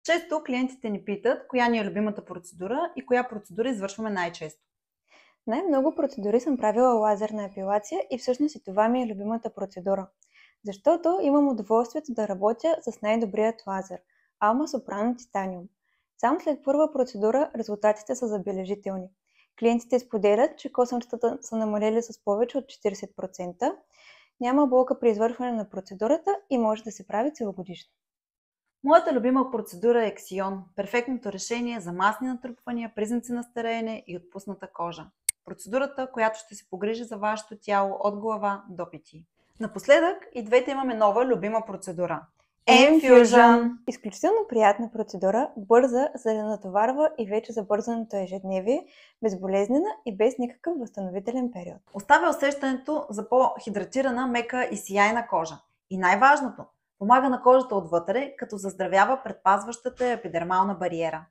Често клиентите ни питат коя ни е любимата процедура и коя процедура извършваме най-често. Най-много процедури съм правила лазерна епилация и всъщност и това ми е любимата процедура. Защото имам удоволствието да работя с най-добрият лазер – Alma Soprano Titanium. Само след първа процедура резултатите са забележителни. Клиентите споделят, че косъмчетата са намалели с повече от 40%, няма болка при извършване на процедурата и може да се прави целогодишно. Моята любима процедура е Ексион – перфектното решение за масни натрупвания, признаци на стареене и отпусната кожа. Процедурата, която ще се погрижи за вашето тяло от глава до пети. Напоследък и двете имаме нова любима процедура – Enfusion. Изключително приятна процедура, бърза, за да натоварва и вече забързаното ежедневие, безболезнена и без никакъв възстановителен период. Оставя усещането за по-хидратирана, мека и сияйна кожа. И най-важното – помага на кожата отвътре, като заздравява предпазващата епидермална бариера.